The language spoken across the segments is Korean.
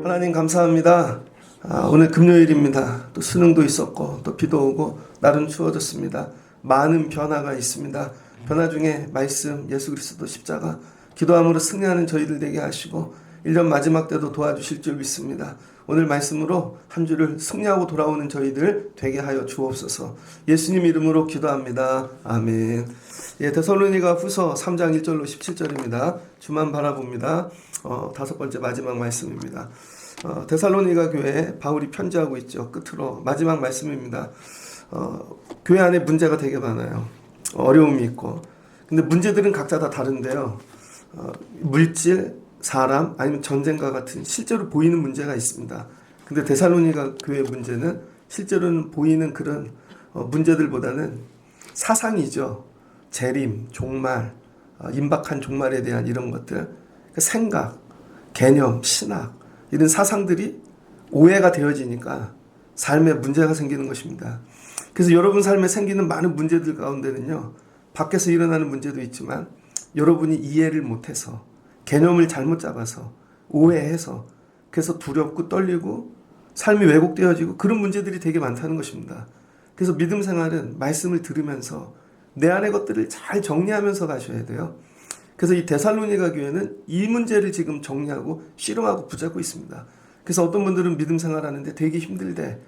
하나님 감사합니다. 오늘 금요일입니다. 또 수능도 있었고 또 비도 오고 날은 추워졌습니다. 많은 변화가 있습니다. 변화 중에 말씀, 예수 그리스도 십자가, 기도함으로 승리하는 저희들 되게 하시고 1년 마지막 때도 도와주실 줄 믿습니다. 오늘 말씀으로 한 주를 승리하고 돌아오는 저희들 되게 하여 주옵소서. 예수님 이름으로 기도합니다. 아멘. 데살로니가 후서 3장 1절로 17절입니다. 주만 바라봅니다. 5번째 마지막 말씀입니다. 데살로니가 교회에 바울이 편지하고 있죠. 끝으로 마지막 말씀입니다. 교회 안에 문제가 되게 많아요. 어려움이 있고. 근데 문제들은 각자 다 다른데요. 물질, 사람, 아니면 전쟁과 같은 실제로 보이는 문제가 있습니다. 근데 데살로니가 교회의 문제는 실제로는 보이는 그런 문제들보다는 사상이죠. 재림, 종말, 임박한 종말에 대한 이런 것들, 생각, 개념, 신학, 이런 사상들이 오해가 되어지니까 삶에 문제가 생기는 것입니다. 그래서 여러분 삶에 생기는 많은 문제들 가운데는요, 밖에서 일어나는 문제도 있지만 여러분이 이해를 못해서, 개념을 잘못 잡아서, 오해해서, 그래서 두렵고 떨리고 삶이 왜곡되어지고 그런 문제들이 되게 많다는 것입니다. 그래서 믿음 생활은 말씀을 들으면서 내 안의 것들을 잘 정리하면서 가셔야 돼요. 그래서 이 데살로니가 교회는 이 문제를 지금 정리하고 씨름하고 붙잡고 있습니다. 그래서 어떤 분들은 믿음 생활하는데 되게 힘들대.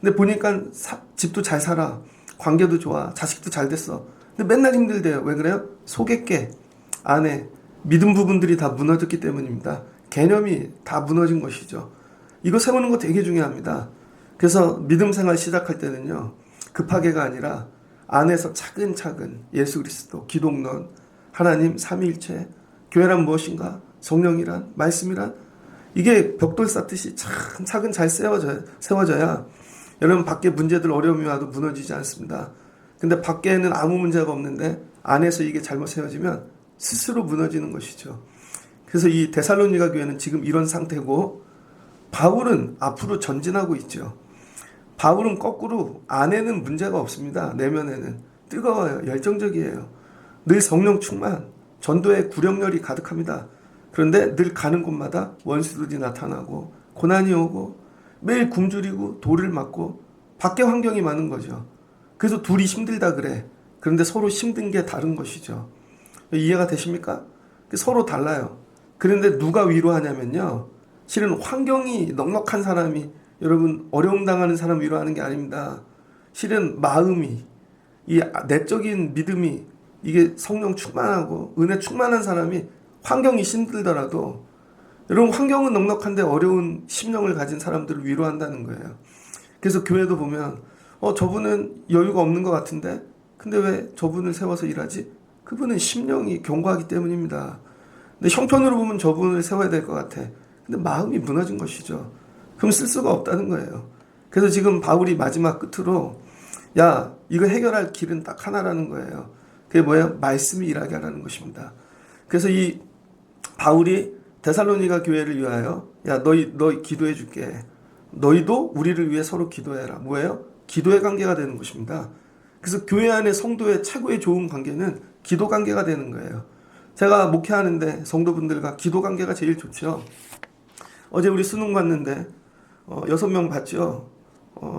근데 보니까 집도 잘 살아, 관계도 좋아, 자식도 잘 됐어. 근데 맨날 힘들대요. 왜 그래요? 속에 게 안에 믿음 부분들이 다 무너졌기 때문입니다. 개념이 다 무너진 것이죠. 이거 세우는 거 되게 중요합니다. 그래서 믿음 생활 시작할 때는요, 급하게가 아니라 안에서 차근차근 예수 그리스도, 기독론, 하나님, 삼위일체, 교회란 무엇인가, 성령이란, 말씀이란, 이게 벽돌 쌓듯이 차근 잘 세워져야 여러분 밖에 문제들 어려움이 와도 무너지지 않습니다. 근데 밖에는 아무 문제가 없는데 안에서 이게 잘못 세워지면 스스로 무너지는 것이죠. 그래서 이 데살로니가 교회는 지금 이런 상태고, 바울은 앞으로 전진하고 있죠. 바울은 거꾸로 안에는 문제가 없습니다. 내면에는 뜨거워요. 열정적이에요. 늘 성령 충만, 전도의 구령열이 가득합니다. 그런데 늘 가는 곳마다 원수들이 나타나고 고난이 오고 매일 굶주리고 돌을 맞고 밖에 환경이 많은 거죠. 그래서 둘이 힘들다 그래. 그런데 서로 힘든 게 다른 것이죠. 이해가 되십니까? 서로 달라요. 그런데 누가 위로하냐면요, 실은 환경이 넉넉한 사람이, 여러분 어려움 당하는 사람 위로하는 게 아닙니다. 실은 마음이, 이 내적인 믿음이, 이게 성령 충만하고 은혜 충만한 사람이 환경이 힘들더라도, 여러분 환경은 넉넉한데 어려운 심령을 가진 사람들을 위로한다는 거예요. 그래서 교회도 보면 저분은 여유가 없는 것 같은데 근데 왜 저분을 세워서 일하지? 그분은 심령이 견고하기 때문입니다. 근데 형편으로 보면 저분을 세워야 될 것 같아. 근데 마음이 무너진 것이죠. 그럼 쓸 수가 없다는 거예요. 그래서 지금 바울이 마지막 끝으로, 야, 이거 해결할 길은 딱 하나라는 거예요. 그게 뭐예요? 말씀이 일하게 하라는 것입니다. 그래서 이 바울이 데살로니가 교회를 위하여, 야, 너희 기도해 줄게. 너희도 우리를 위해 서로 기도해라. 뭐예요? 기도의 관계가 되는 것입니다. 그래서 교회 안에 성도의 최고의 좋은 관계는 기도 관계가 되는 거예요. 제가 목회하는데 성도분들과 기도 관계가 제일 좋죠. 어제 우리 수능 봤는데 6명 봤죠.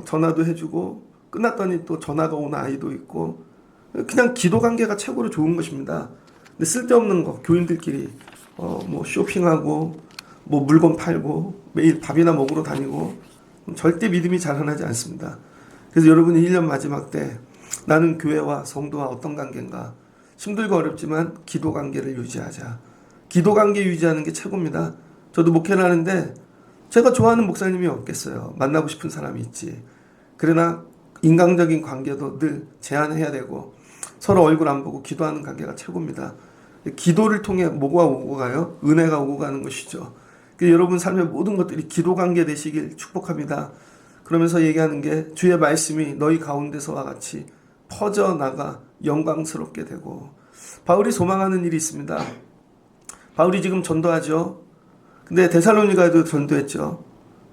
전화도 해주고 끝났더니 또 전화가 오는 아이도 있고, 그냥 기도 관계가 최고로 좋은 것입니다. 근데 쓸데없는 거, 교인들끼리 뭐 쇼핑하고 뭐 물건 팔고 매일 밥이나 먹으러 다니고 절대 믿음이 자라나지 않습니다. 그래서 여러분이 1년 마지막 때 나는 교회와 성도와 어떤 관계인가, 힘들고 어렵지만 기도 관계를 유지하자. 기도 관계 유지하는 게 최고입니다. 저도 목회를 하는데 제가 좋아하는 목사님이 없겠어요. 만나고 싶은 사람이 있지. 그러나 인간적인 관계도 늘 제한해야 되고 서로 얼굴 안 보고 기도하는 관계가 최고입니다. 기도를 통해 뭐가 오고 가요? 은혜가 오고 가는 것이죠. 여러분 삶의 모든 것들이 기도 관계 되시길 축복합니다. 그러면서 얘기하는 게, 주의 말씀이 너희 가운데서와 같이 퍼져나가 영광스럽게 되고. 바울이 소망하는 일이 있습니다. 바울이 지금 전도하죠. 근데 데살로니가에도 전도했죠.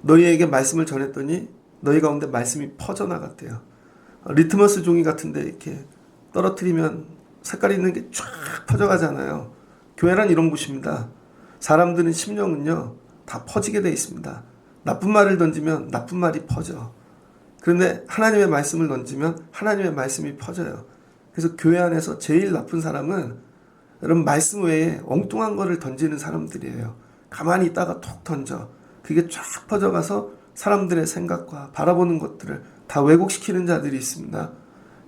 너희에게 말씀을 전했더니 너희 가운데 말씀이 퍼져나갔대요. 리트머스 종이 같은데 이렇게 떨어뜨리면 색깔이 있는 게 쫙 퍼져가잖아요. 교회란 이런 곳입니다. 사람들은 심령은요 다 퍼지게 돼 있습니다. 나쁜 말을 던지면 나쁜 말이 퍼져. 그런데 하나님의 말씀을 던지면 하나님의 말씀이 퍼져요. 그래서 교회 안에서 제일 나쁜 사람은 여러분 말씀 외에 엉뚱한 거를 던지는 사람들이에요. 가만히 있다가 톡 던져. 그게 쫙 퍼져가서 사람들의 생각과 바라보는 것들을 다 왜곡시키는 자들이 있습니다.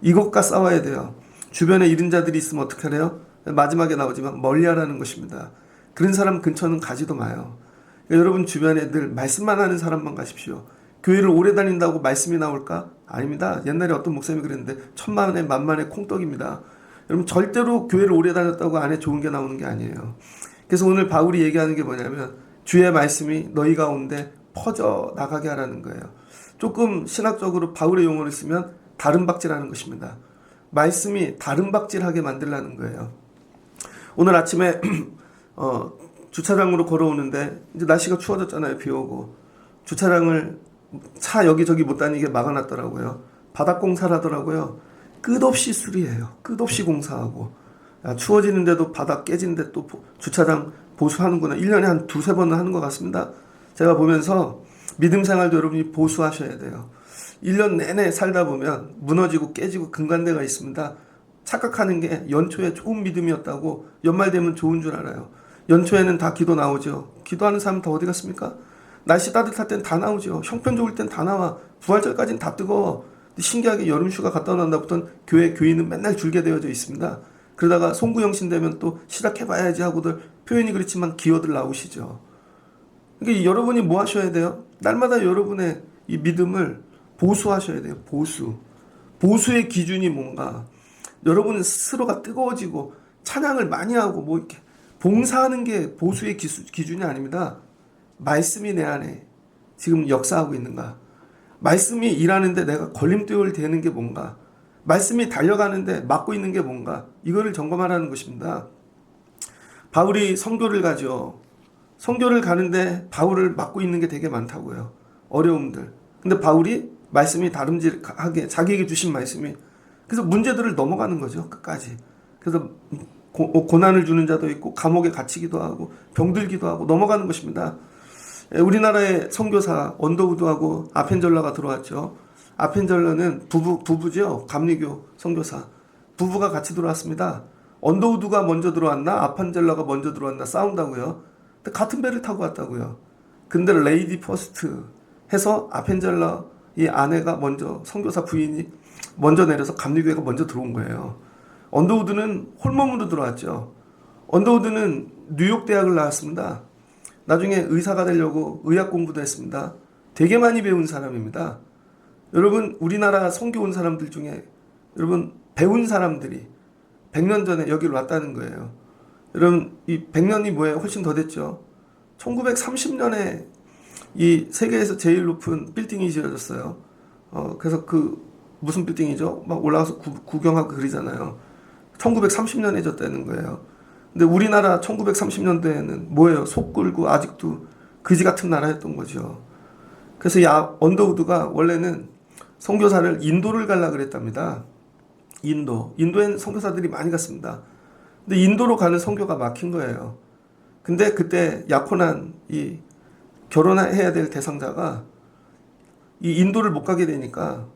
이것과 싸워야 돼요. 주변에 이런 자들이 있으면 어떻게 해요? 마지막에 나오지만 멀리하라는 것입니다. 그런 사람 근처는 가지도 마요. 그러니까 여러분 주변에 늘 말씀만 하는 사람만 가십시오. 교회를 오래 다닌다고 말씀이 나올까? 아닙니다. 옛날에 어떤 목사님이 그랬는데 천만에 만만의 콩떡입니다. 여러분 절대로 교회를 오래 다녔다고 안에 좋은 게 나오는 게 아니에요. 그래서 오늘 바울이 얘기하는 게 뭐냐면 주의 말씀이 너희 가운데 퍼져 나가게 하라는 거예요. 조금 신학적으로 바울의 용어를 쓰면 다름박질하는 것입니다. 말씀이 다름박질하게 만들라는 거예요. 오늘 아침에 주차장으로 걸어오는데 이제 날씨가 추워졌잖아요. 비 오고 주차장을 차 여기저기 못 다니게 막아놨더라고요. 바닥 공사를 하더라고요. 끝없이 수리해요. 끝없이 공사하고. 야, 추워지는데도 바닥 깨지는데 또 주차장 보수하는구나. 1년에 한 두세 번은 하는 것 같습니다. 제가 보면서 믿음 생활도 여러분이 보수하셔야 돼요. 1년 내내 살다 보면 무너지고 깨지고 근간대가 있습니다. 착각하는 게 연초에 좋은 믿음이었다고 연말 되면 좋은 줄 알아요. 연초에는 다 기도 나오죠. 기도하는 사람 다 어디 갔습니까? 날씨 따뜻할 땐 다 나오죠. 형편 좋을 땐 다 나와. 부활절까지는 다 뜨거워. 신기하게 여름휴가 갔다 온 다부터는 교회 교인은 맨날 줄게 되어져 있습니다. 그러다가 송구영신 되면 또 시작해봐야지 하고들 표현이 그렇지만 기어들 나오시죠. 그러니까 여러분이 뭐 하셔야 돼요? 날마다 여러분의 이 믿음을 보수하셔야 돼요. 보수. 보수의 기준이 뭔가? 여러분 스스로가 뜨거워지고 찬양을 많이 하고 뭐 이렇게 봉사하는 게 보수의 기준이 아닙니다. 말씀이 내 안에 지금 역사하고 있는가? 말씀이 일하는데 내가 걸림돌 되는 게 뭔가? 말씀이 달려가는데 막고 있는 게 뭔가? 이거를 점검하라는 것입니다. 바울이 선교를 가죠. 선교를 가는데 바울을 막고 있는 게 되게 많다고요. 어려움들. 근데 바울이 말씀이 다름질하게 자기에게 주신 말씀이 그래서 문제들을 넘어가는 거죠. 끝까지. 그래서 고난을 주는 자도 있고 감옥에 갇히기도 하고 병들기도 하고 넘어가는 것입니다. 우리나라의 선교사 언더우드하고 아펜젤러가 들어왔죠. 아펜젤러는 부부죠. 감리교 선교사. 부부가 같이 들어왔습니다. 언더우드가 먼저 들어왔나 아펜젤러가 먼저 들어왔나 싸운다고요. 근데 같은 배를 타고 왔다고요. 근데 레이디 퍼스트 해서 아펜젤러 이 아내가 먼저 선교사 부인이 먼저 내려서 감리교회가 먼저 들어온 거예요. 언더우드는 홀몸으로 들어왔죠. 언더우드는 뉴욕 대학을 나왔습니다. 나중에 의사가 되려고 의학 공부도 했습니다. 되게 많이 배운 사람입니다. 여러분 우리나라 선교 온 사람들 중에 여러분 배운 사람들이 100년 전에 여기로 왔다는 거예요. 여러분 이 100년이 뭐예요? 훨씬 더 됐죠. 1930년에 이 세계에서 제일 높은 빌딩이 지어졌어요. 그래서 그 무슨 빌딩이죠? 막 올라가서 구경하고 그러잖아요. 1930년에 졌다는 거예요. 근데 우리나라 1930년대에는 뭐예요? 속 끌고 아직도 그지 같은 나라였던 거죠. 그래서 이 언더우드가 원래는 선교사를 인도를 가려고 그랬답니다. 인도엔 선교사들이 많이 갔습니다. 근데 인도로 가는 선교가 막힌 거예요. 근데 그때 약혼한 이 결혼해야 될 대상자가 이 인도를 못 가게 되니까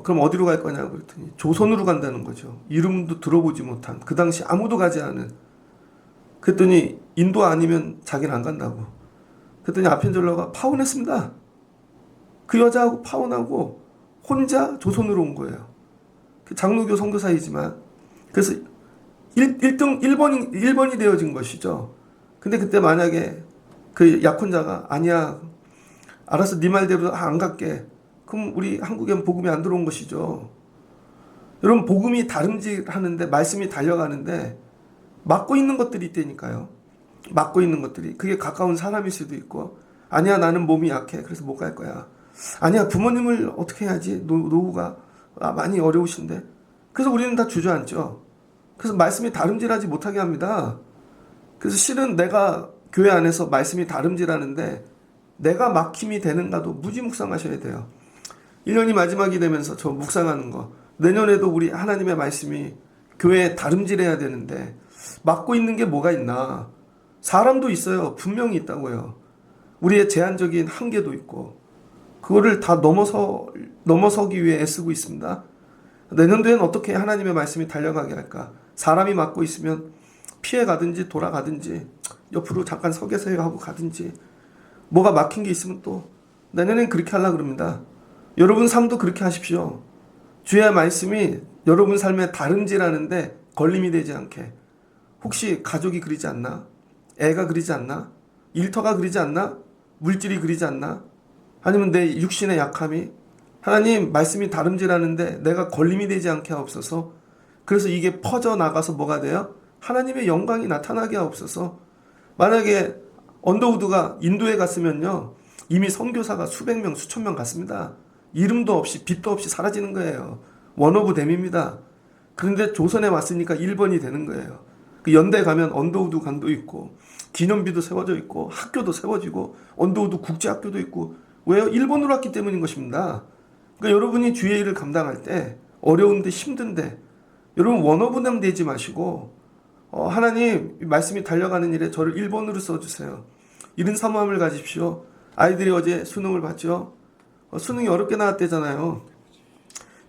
그럼 어디로 갈 거냐고 그랬더니 조선으로 간다는 거죠. 이름도 들어보지 못한 그 당시 아무도 가지 않은. 그랬더니 인도 아니면 자기는 안 간다고. 그랬더니 아펜젤러가 파혼했습니다. 그 여자하고 파혼하고 혼자 조선으로 온 거예요. 장로교 선교사이지만 그래서 1번이 되어진 것이죠. 근데 그때 만약에 그 약혼자가 아니야 알았어 네 말대로 안 갈게. 그럼 우리 한국엔 복음이 안 들어온 것이죠. 여러분 복음이 다름질하는데 말씀이 달려가는데 막고 있는 것들이 있다니까요. 막고 있는 것들이 그게 가까운 사람일 수도 있고 아니야 나는 몸이 약해 그래서 못 갈 거야. 아니야 부모님을 어떻게 해야지 노후가 많이 어려우신데 그래서 우리는 다 주저앉죠. 그래서 말씀이 다름질하지 못하게 합니다. 그래서 실은 내가 교회 안에서 말씀이 다름질하는데 내가 막힘이 되는가도 무지묵상하셔야 돼요. 1년이 마지막이 되면서 저 묵상하는 거, 내년에도 우리 하나님의 말씀이 교회에 다름질해야 되는데 막고 있는 게 뭐가 있나? 사람도 있어요. 분명히 있다고요. 우리의 제한적인 한계도 있고 그거를 다 넘어서기 위해 애쓰고 있습니다. 내년도엔 어떻게 하나님의 말씀이 달려가게 할까? 사람이 막고 있으면 피해 가든지 돌아가든지 옆으로 잠깐 서 계세요 하고 가든지, 뭐가 막힌 게 있으면 또 내년엔 그렇게 하려고 그럽니다. 여러분 삶도 그렇게 하십시오. 주의 말씀이 여러분 삶에 다름질하는데 걸림이 되지 않게. 혹시 가족이 그리지 않나? 애가 그리지 않나? 일터가 그리지 않나? 물질이 그리지 않나? 아니면 내 육신의 약함이? 하나님 말씀이 다름질하는데 내가 걸림이 되지 않게 하옵소서. 그래서 이게 퍼져나가서 뭐가 돼요? 하나님의 영광이 나타나게 하옵소서. 만약에 언더우드가 인도에 갔으면요, 이미 선교사가 수백 명, 수천 명 갔습니다. 이름도 없이 빛도 없이 사라지는 거예요. 원 오브 댐입니다. 그런데 조선에 왔으니까 1번이 되는 거예요. 그 연대 가면 언더우드 관도 있고 기념비도 세워져 있고 학교도 세워지고 언더우드 국제학교도 있고. 왜요? 1번으로 왔기 때문인 것입니다. 그러니까 여러분이 주의 일을 감당할 때 어려운데 힘든데 여러분 원 오브 댐 되지 마시고 하나님 말씀이 달려가는 일에 저를 1번으로 써주세요. 이런 사모함을 가집시오. 아이들이 어제 수능을 봤죠. 수능이 어렵게 나왔대잖아요.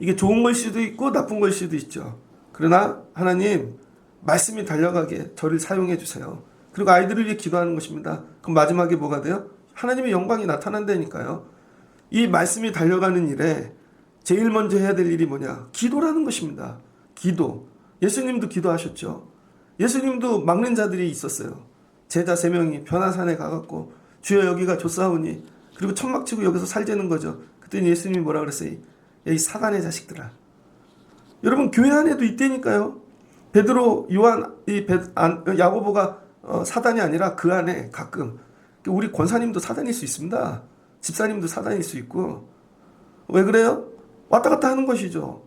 이게 좋은 걸 수도 있고 나쁜 걸 수도 있죠. 그러나 하나님 말씀이 달려가게 저를 사용해 주세요. 그리고 아이들을 위해 기도하는 것입니다. 그럼 마지막에 뭐가 돼요? 하나님의 영광이 나타난다니까요. 이 말씀이 달려가는 일에 제일 먼저 해야 될 일이 뭐냐? 기도라는 것입니다. 기도. 예수님도 기도하셨죠. 예수님도 막는 자들이 있었어요. 제자 3명이 변화산에 가갖고 주여 여기가 좋사오니, 그리고 천막 치고 여기서 살자는 거죠. 그랬더니 예수님이 뭐라 그랬어요? 야, 이 사단의 자식들아. 여러분 교회 안에도 있다니까요. 베드로, 요한, 야고보가 사단이 아니라 그 안에 가끔 우리 권사님도 사단일 수 있습니다. 집사님도 사단일 수 있고. 왜 그래요? 왔다 갔다 하는 것이죠.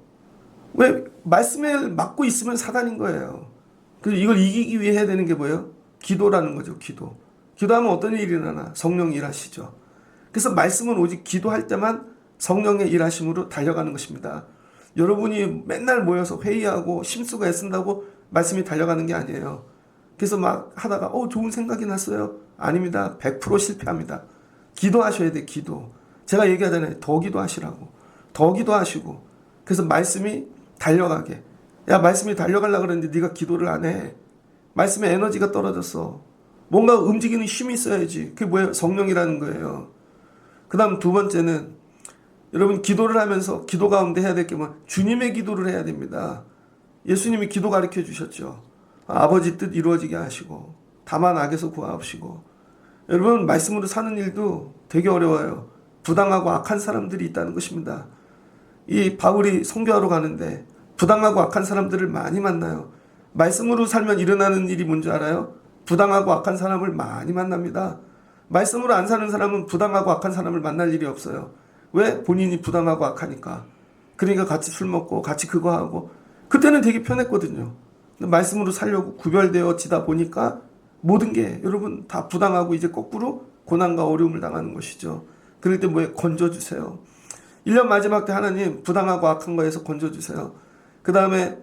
왜? 말씀에 막고 있으면 사단인 거예요. 그래서 이걸 이기기 위해 해야 되는 게 뭐예요? 기도라는 거죠. 기도. 기도하면 어떤 일이 일어나나? 성령이 일하시죠. 그래서 말씀은 오직 기도할 때만 성령의 일하심으로 달려가는 것입니다. 여러분이 맨날 모여서 회의하고 심쓰고 애쓴다고 말씀이 달려가는 게 아니에요. 그래서 막 하다가 좋은 생각이 났어요. 아닙니다. 100% 실패합니다. 기도하셔야 돼. 기도. 제가 얘기하잖아요. 더 기도하시라고. 더 기도하시고. 그래서 말씀이 달려가게. 야, 말씀이 달려가려고 그랬는데 네가 기도를 안 해. 말씀에 에너지가 떨어졌어. 뭔가 움직이는 힘이 있어야지. 그게 뭐예요? 성령이라는 거예요. 그 다음 두 번째는 여러분 기도를 하면서 기도 가운데 해야 될 게 뭐야? 주님의 기도를 해야 됩니다. 예수님이 기도 가르쳐 주셨죠. 아버지 뜻 이루어지게 하시고 다만 악에서 구하옵시고. 여러분 말씀으로 사는 일도 되게 어려워요. 부당하고 악한 사람들이 있다는 것입니다. 이 바울이 선교하러 가는데 부당하고 악한 사람들을 많이 만나요. 말씀으로 살면 일어나는 일이 뭔지 알아요? 부당하고 악한 사람을 많이 만납니다. 말씀으로 안 사는 사람은 부당하고 악한 사람을 만날 일이 없어요. 왜? 본인이 부당하고 악하니까. 그러니까 같이 술 먹고 같이 그거 하고. 그때는 되게 편했거든요. 근데 말씀으로 살려고 구별되어지다 보니까 모든 게 여러분 다 부당하고 이제 거꾸로 고난과 어려움을 당하는 것이죠. 그럴 때 뭐에 건져주세요. 1년 마지막 때 하나님 부당하고 악한 거에서 건져주세요. 그 다음에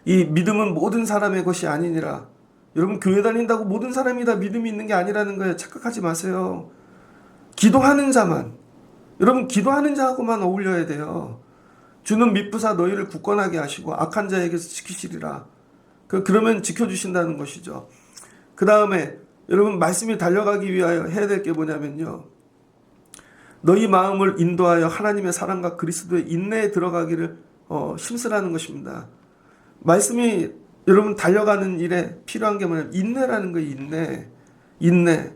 이 믿음은 모든 사람의 것이 아니니라. 여러분 교회 다닌다고 모든 사람이 다 믿음이 있는 게 아니라는 거예요. 착각하지 마세요. 기도하는 자만, 여러분 기도하는 자하고만 어울려야 돼요. 주는 미쁘사 너희를 굳건하게 하시고 악한 자에게서 지키시리라. 그러면 지켜주신다는 것이죠. 그 다음에 여러분 말씀이 달려가기 위하여 해야 될 게 뭐냐면요, 너희 마음을 인도하여 하나님의 사랑과 그리스도의 인내에 들어가기를 힘쓰라는 것입니다. 말씀이 여러분 달려가는 일에 필요한 게 뭐냐면 인내라는 거예요. 인내.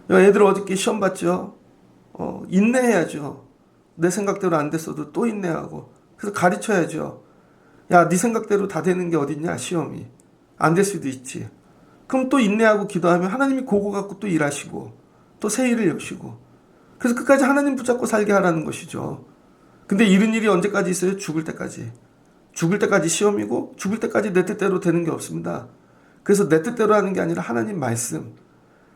애들 어저께 시험 봤죠. 인내해야죠. 내 생각대로 안 됐어도 또 인내하고. 그래서 가르쳐야죠. 야, 네 생각대로 다 되는 게 어딨냐, 시험이. 안 될 수도 있지. 그럼 또 인내하고 기도하면 하나님이 그거 갖고 또 일하시고 또 새 일을 여시고. 그래서 끝까지 하나님 붙잡고 살게 하라는 것이죠. 근데 이런 일이 언제까지 있어요? 죽을 때까지. 죽을 때까지 시험이고 죽을 때까지 내 뜻대로 되는 게 없습니다. 그래서 내 뜻대로 하는 게 아니라 하나님 말씀.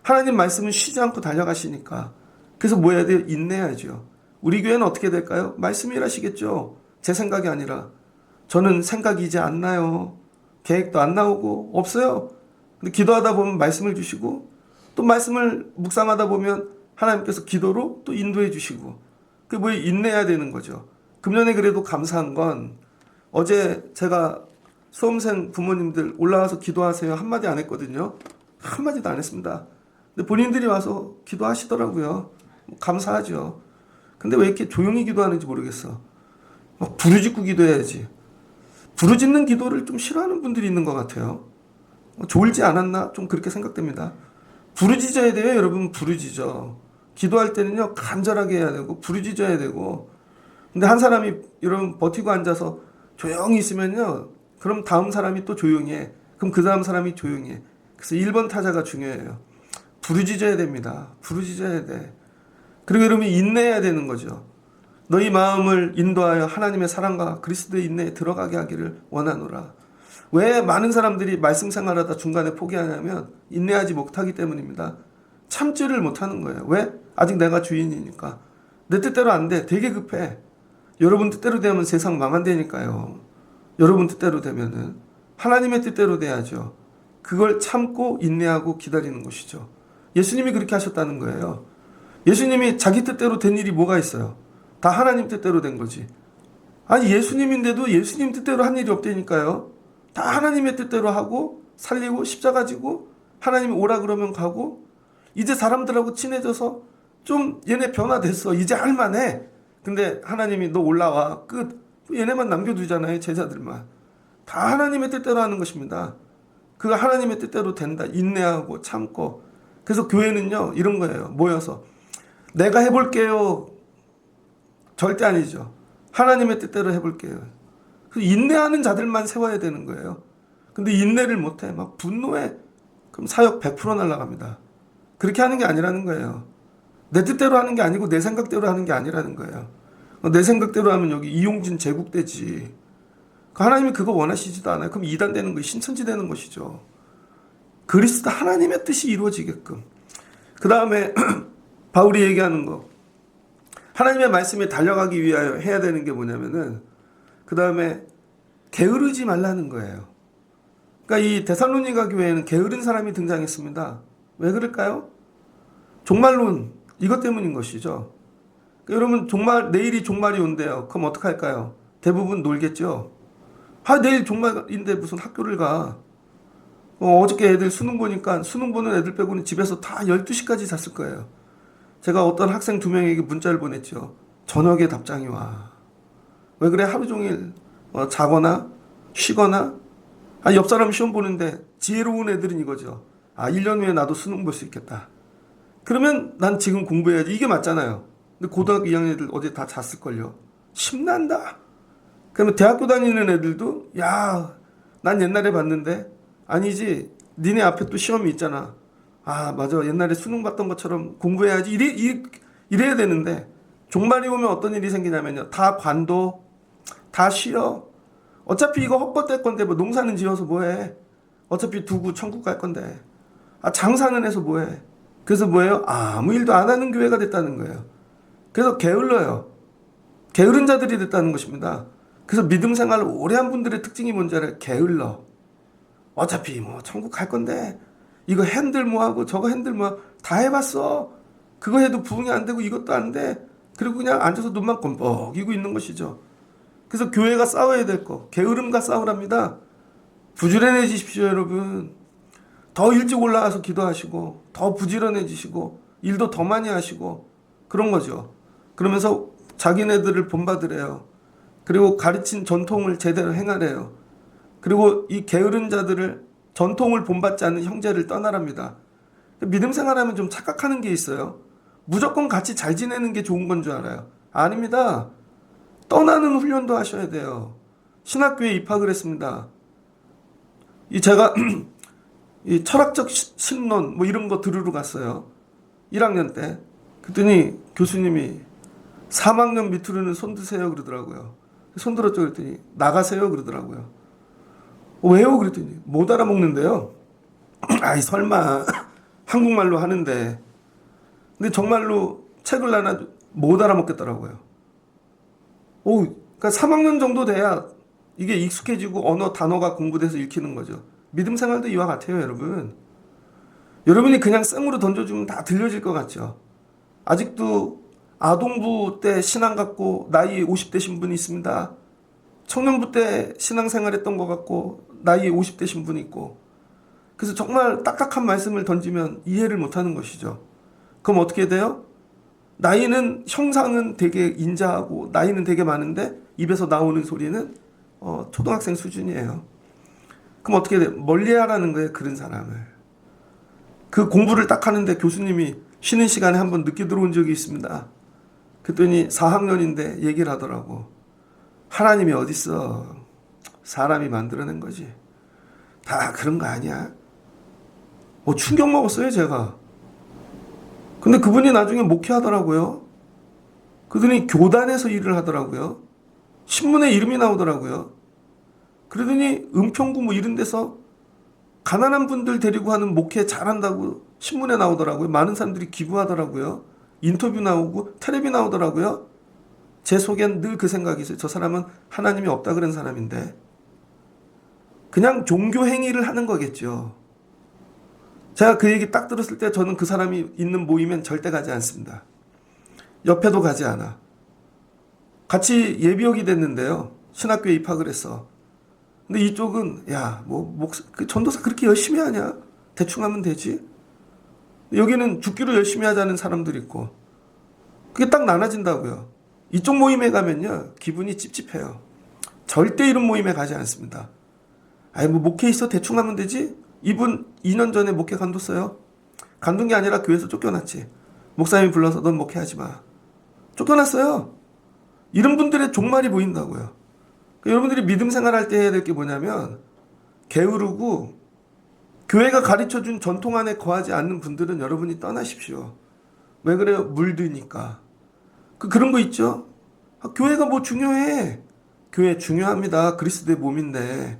하나님 말씀은 쉬지 않고 달려가시니까. 그래서 뭐 해야 돼요? 인내해야죠. 우리 교회는 어떻게 될까요? 말씀이 일하시겠죠. 제 생각이 아니라. 저는 생각이 이제 안 나요. 계획도 안 나오고 없어요. 근데 기도하다 보면 말씀을 주시고 또 말씀을 묵상하다 보면 하나님께서 기도로 또 인도해 주시고 그게 뭐 인내해야 되는 거죠. 금년에 그래도 감사한 건 어제 제가 수험생 부모님들 올라와서 기도하세요 한마디 안 했거든요. 한마디도 안 했습니다. 근데 본인들이 와서 기도하시더라고요. 감사하죠. 근데 왜 이렇게 조용히 기도하는지 모르겠어. 막 부르짖고 기도해야지. 부르짖는 기도를 좀 싫어하는 분들이 있는 것 같아요. 졸지 않았나? 좀 그렇게 생각됩니다. 부르짖어야 돼요, 여러분. 부르짖어. 기도할 때는요, 간절하게 해야 되고, 부르짖어야 되고. 근데 한 사람이 여러분 버티고 앉아서 조용히 있으면요, 그럼 다음 사람이 또 조용히 해. 그럼 그 다음 사람이 조용히 해. 그래서 1번 타자가 중요해요. 부르짖어야 됩니다. 부르짖어야 돼. 그리고 여러분 인내해야 되는 거죠. 너희 마음을 인도하여 하나님의 사랑과 그리스도의 인내에 들어가게 하기를 원하노라. 왜 많은 사람들이 말씀 생활하다 중간에 포기하냐면 인내하지 못하기 때문입니다. 참지를 못하는 거예요. 왜? 아직 내가 주인이니까. 내 뜻대로 안 돼. 되게 급해. 여러분 뜻대로 되면 세상 망한다니까요. 여러분 뜻대로 되면은 하나님의 뜻대로 돼야죠. 그걸 참고 인내하고 기다리는 것이죠. 예수님이 그렇게 하셨다는 거예요. 예수님이 자기 뜻대로 된 일이 뭐가 있어요? 다 하나님 뜻대로 된 거지. 아니 예수님인데도 예수님 뜻대로 한 일이 없다니까요. 다 하나님의 뜻대로 하고 살리고 십자가 지고 하나님이 오라 그러면 가고 이제 사람들하고 친해져서 좀 얘네 변화됐어. 이제 할만해. 근데 하나님이 너 올라와. 끝. 얘네만 남겨두잖아요. 제자들만. 다 하나님의 뜻대로 하는 것입니다. 그가 하나님의 뜻대로 된다. 인내하고 참고. 그래서 교회는요. 이런 거예요. 모여서. 내가 해볼게요. 절대 아니죠. 하나님의 뜻대로 해볼게요. 인내하는 자들만 세워야 되는 거예요. 근데 인내를 못해. 막 분노해. 그럼 사역 100% 날아갑니다. 그렇게 하는 게 아니라는 거예요. 내 뜻대로 하는 게 아니고 내 생각대로 하는 게 아니라는 거예요. 내 생각대로 하면 여기 이용진 제국되지. 하나님이 그거 원하시지도 않아요. 그럼 이단 되는 거, 신천지 되는 것이죠. 그리스도 하나님의 뜻이 이루어지게끔. 그 다음에 바울이 얘기하는 거. 하나님의 말씀에 달려가기 위하여 해야 되는 게 뭐냐면은 그 다음에 게으르지 말라는 거예요. 그러니까 이 데살로니가 교회에는 게으른 사람이 등장했습니다. 왜 그럴까요? 종말론 이것 때문인 것이죠. 그러니까 여러분 종말 내일이 종말이 온대요. 그럼 어떡할까요? 대부분 놀겠죠. 내일 종말인데 무슨 학교를 가. 어저께 애들 수능 보니까 수능 보는 애들 빼고는 집에서 다 12시까지 잤을 거예요. 제가 어떤 학생 2명에게 문자를 보냈죠. 저녁에 답장이 와. 왜 그래? 하루 종일 자거나 쉬거나 옆 사람 시험 보는데 지혜로운 애들은 이거죠. 1년 후에 나도 수능 볼 수 있겠다. 그러면 난 지금 공부해야지. 이게 맞잖아요. 근데 고등학교 2학년 애들 어제 다 잤을걸요. 신난다. 그러면 대학교 다니는 애들도 난 옛날에 봤는데 아니지. 니네 앞에 또 시험이 있잖아. 맞아. 옛날에 수능 봤던 것처럼 공부해야지. 이래야 되는데 종말이 오면 어떤 일이 생기냐면요. 다 관둬. 다 쉬어. 어차피 이거 헛헛될 건데 뭐 농사는 지어서 뭐해. 어차피 두고 천국 갈 건데. 장사는 해서 뭐해. 그래서 뭐예요? 아무 일도 안 하는 교회가 됐다는 거예요. 그래서 게을러요. 게으른 자들이 됐다는 것입니다. 그래서 믿음 생활을 오래 한 분들의 특징이 뭔지 알아요? 게을러. 어차피 뭐 천국 갈 건데 이거 핸들 뭐하고 저거 핸들 뭐하고 다 해봤어. 그거 해도 부응이 안 되고 이것도 안 돼. 그리고 그냥 앉아서 눈만 껌뻑이고 있는 것이죠. 그래서 교회가 싸워야 될 거. 게으름과 싸우랍니다. 부지런해지십시오 여러분. 더 일찍 올라와서 기도하시고 더 부지런해지시고 일도 더 많이 하시고 그런 거죠. 그러면서 자기네들을 본받으래요. 그리고 가르친 전통을 제대로 행하래요. 그리고 이 게으른 자들을 전통을 본받지 않는 형제를 떠나랍니다. 믿음 생활하면 좀 착각하는 게 있어요. 무조건 같이 잘 지내는 게 좋은 건 줄 알아요. 아닙니다. 떠나는 훈련도 하셔야 돼요. 신학교에 입학을 했습니다. 제가 이 철학적 신론 뭐 이런 거 들으러 갔어요. 1학년 때. 그랬더니 교수님이 3학년 밑으로는 손 드세요 그러더라고요. 손 들었죠 그랬더니 나가세요 그러더라고요. 왜요 그랬더니 못 알아먹는데요. 설마 한국말로 하는데. 근데 정말로 책을 하나 못 알아먹겠더라고요. 그러니까 3학년 정도 돼야 이게 익숙해지고 언어 단어가 공부돼서 읽히는 거죠. 믿음 생활도 이와 같아요, 여러분. 여러분이 그냥 생으로 던져주면 다 들려질 것 같죠. 아직도 아동부 때 신앙 갖고 나이 50대신 분이 있습니다. 청년부 때 신앙생활 했던 것 같고 나이 50대신 분이 있고, 그래서 정말 딱딱한 말씀을 던지면 이해를 못하는 것이죠. 그럼 어떻게 돼요? 나이는 형상은 되게 인자하고 나이는 되게 많은데 입에서 나오는 소리는 초등학생 수준이에요. 그럼 어떻게 돼요? 멀리하라는 거예요, 그런 사람을. 그 공부를 딱 하는데 교수님이 쉬는 시간에 한번 늦게 들어온 적이 있습니다. 그랬더니 4학년인데 얘기를 하더라고. 하나님이 어딨어? 사람이 만들어낸 거지. 다 그런 거 아니야? 충격 먹었어요, 제가. 근데 그분이 나중에 목회하더라고요. 그분이 교단에서 일을 하더라고요. 신문에 이름이 나오더라고요. 그러더니 은평구 뭐 이런 데서 가난한 분들 데리고 하는 목회 잘한다고 신문에 나오더라고요. 많은 사람들이 기부하더라고요. 인터뷰 나오고 텔레비 나오더라고요. 제 속엔 늘 그 생각이 있어요. 저 사람은 하나님이 없다 그런 사람인데 그냥 종교 행위를 하는 거겠죠. 제가 그 얘기 딱 들었을 때 저는 그 사람이 있는 모임엔 절대 가지 않습니다. 옆에도 가지 않아. 같이 예비역이 됐는데요. 신학교에 입학을 했어. 근데 이쪽은 전도사 그렇게 열심히 하냐? 대충 하면 되지. 여기는 죽기로 열심히 하자는 사람들이 있고, 그게 딱 나눠진다고요. 이쪽 모임에 가면요 기분이 찝찝해요. 절대 이런 모임에 가지 않습니다. 목회 있어 대충 하면 되지. 이분 2년 전에 목회 간뒀어요. 간둔 게 아니라 교회에서 쫓겨났지. 목사님이 불러서 넌 목회하지 마. 쫓겨났어요. 이런 분들의 종말이 보인다고요. 여러분들이 믿음 생활할 때 해야 될 게 뭐냐면, 게으르고 교회가 가르쳐준 전통 안에 거하지 않는 분들은 여러분이 떠나십시오. 왜 그래요? 물드니까. 그런 거 있죠? 교회가 뭐 중요해? 교회 중요합니다. 그리스도의 몸인데.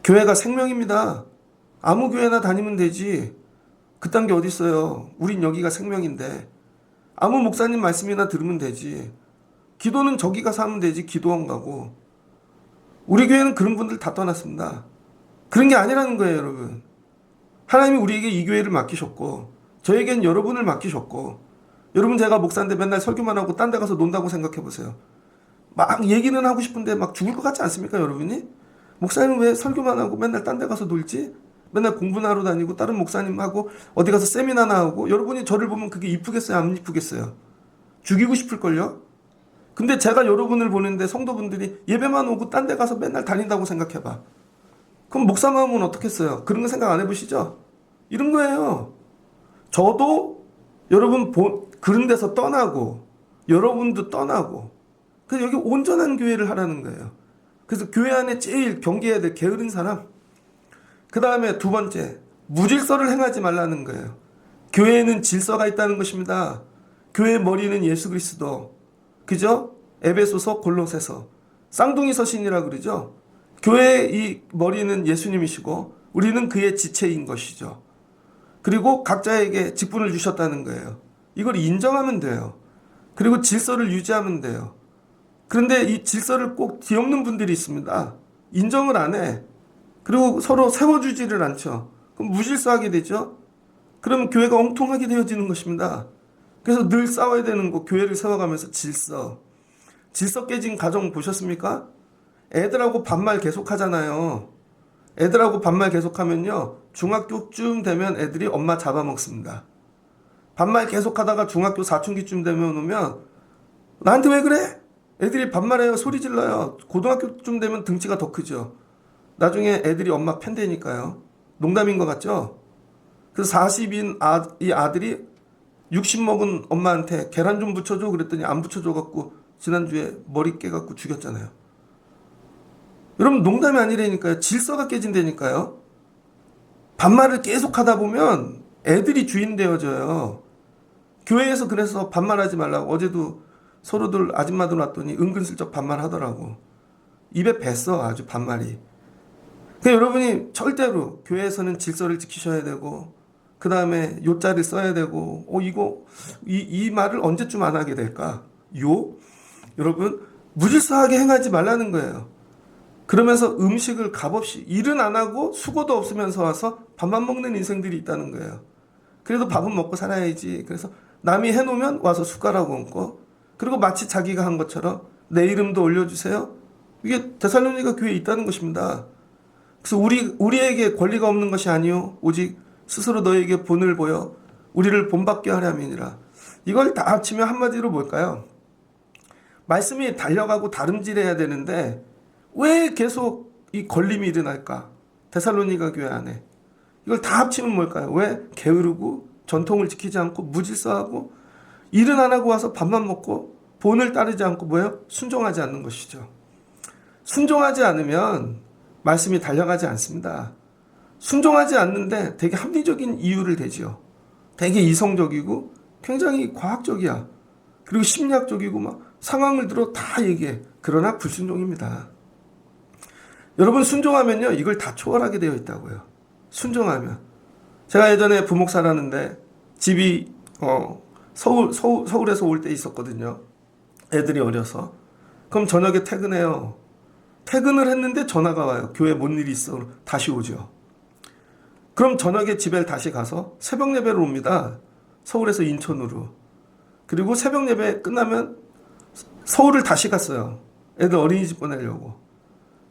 교회가 생명입니다. 아무 교회나 다니면 되지. 그딴 게 어딨어요. 우린 여기가 생명인데. 아무 목사님 말씀이나 들으면 되지. 기도는 저기 가서 하면 되지. 기도원 가고. 우리 교회는 그런 분들 다 떠났습니다. 그런 게 아니라는 거예요, 여러분. 하나님이 우리에게 이 교회를 맡기셨고, 저에겐 여러분을 맡기셨고, 여러분 제가 목사인데 맨날 설교만 하고 딴 데 가서 논다고 생각해 보세요. 막 얘기는 하고 싶은데 막 죽을 것 같지 않습니까, 여러분이? 목사님은 왜 설교만 하고 맨날 딴 데 가서 놀지? 맨날 공부나 하러 다니고 다른 목사님하고 어디 가서 세미나나 하고. 여러분이 저를 보면 그게 이쁘겠어요, 안 이쁘겠어요? 죽이고 싶을걸요? 근데 제가 여러분을 보는데 성도분들이 예배만 오고 딴 데 가서 맨날 다닌다고 생각해봐. 그럼 목사 마음은 어떻겠어요? 그런 거 생각 안 해보시죠? 이런 거예요. 저도 여러분 그런 데서 떠나고, 여러분도 떠나고, 그래서 여기 온전한 교회를 하라는 거예요. 그래서 교회 안에 제일 경계해야 될 게으른 사람. 그 다음에 두 번째, 무질서를 행하지 말라는 거예요. 교회에는 질서가 있다는 것입니다. 교회의 머리는 예수 그리스도. 그죠? 에베소서, 골로새서. 쌍둥이 서신이라 그러죠. 교회의 이 머리는 예수님이시고 우리는 그의 지체인 것이죠. 그리고 각자에게 직분을 주셨다는 거예요. 이걸 인정하면 돼요. 그리고 질서를 유지하면 돼요. 그런데 이 질서를 꼭 뒤엎는 분들이 있습니다. 인정을 안 해. 그리고 서로 세워주지를 않죠. 그럼 무질서하게 되죠. 그럼 교회가 엉뚱하게 되어지는 것입니다. 그래서 늘 싸워야 되는 거, 교회를 세워가면서 질서. 질서 깨진 가정 보셨습니까? 애들하고 반말 계속 하잖아요. 애들하고 반말 계속하면요, 중학교쯤 되면 애들이 엄마 잡아먹습니다. 반말 계속하다가 중학교 사춘기쯤 되면 오면 나한테 왜 그래? 애들이 반말해요. 소리 질러요. 고등학교쯤 되면 등치가 더 크죠. 나중에 애들이 엄마 팬되니까요. 농담인 것 같죠? 그래서 40인 이 아들이 60 먹은 엄마한테 계란 좀 붙여줘 그랬더니 안 붙여줘갖고 지난주에 머리 깨갖고 죽였잖아요. 여러분 농담이 아니라니까요. 질서가 깨진다니까요. 반말을 계속 하다 보면 애들이 주인 되어져요. 교회에서 그래서 반말하지 말라고 어제도 서로들 아줌마들 왔더니 은근슬쩍 반말하더라고. 입에 뱄어 아주 반말이. 그러니까 여러분이 절대로 교회에서는 질서를 지키셔야 되고 그 다음에 요자를 써야 되고, 이 말을 언제쯤 안 하게 될까? 여러분, 무질서하게 행하지 말라는 거예요. 그러면서 음식을 값없이, 일은 안 하고 수고도 없으면서 와서 밥만 먹는 인생들이 있다는 거예요. 그래도 밥은 먹고 살아야지. 그래서 남이 해놓으면 와서 숟가락 얹고, 그리고 마치 자기가 한 것처럼 내 이름도 올려주세요. 이게 데살로니가 교회에 있다는 것입니다. 그래서 우리에게 권리가 없는 것이 아니요 오직 스스로 너에게 본을 보여 우리를 본받게 하려면이라. 이걸 다 합치면 한마디로 뭘까요? 말씀이 달려가고 다름질해야 되는데 왜 계속 이 걸림이 일어날까? 데살로니가 교회 안에. 이걸 다 합치면 뭘까요? 왜 게으르고 전통을 지키지 않고 무질서하고 일은 안 하고 와서 밥만 먹고 본을 따르지 않고 뭐예요? 순종하지 않는 것이죠. 순종하지 않으면 말씀이 달려가지 않습니다. 순종하지 않는데 되게 합리적인 이유를 대지요. 되게 이성적이고 굉장히 과학적이야. 그리고 심리학적이고 막 상황을 들어 다 얘기해. 그러나 불순종입니다. 여러분 순종하면요 이걸 다 초월하게 되어 있다고요. 순종하면. 제가 예전에 부목사라는데 집이 서울에서 올 때 있었거든요. 애들이 어려서. 그럼 저녁에 퇴근해요. 퇴근을 했는데 전화가 와요. 교회 뭔 일이 있어. 다시 오죠. 그럼 저녁에 집에 다시 가서 새벽 예배를 옵니다. 서울에서 인천으로. 그리고 새벽 예배 끝나면 서울을 다시 갔어요. 애들 어린이집 보내려고.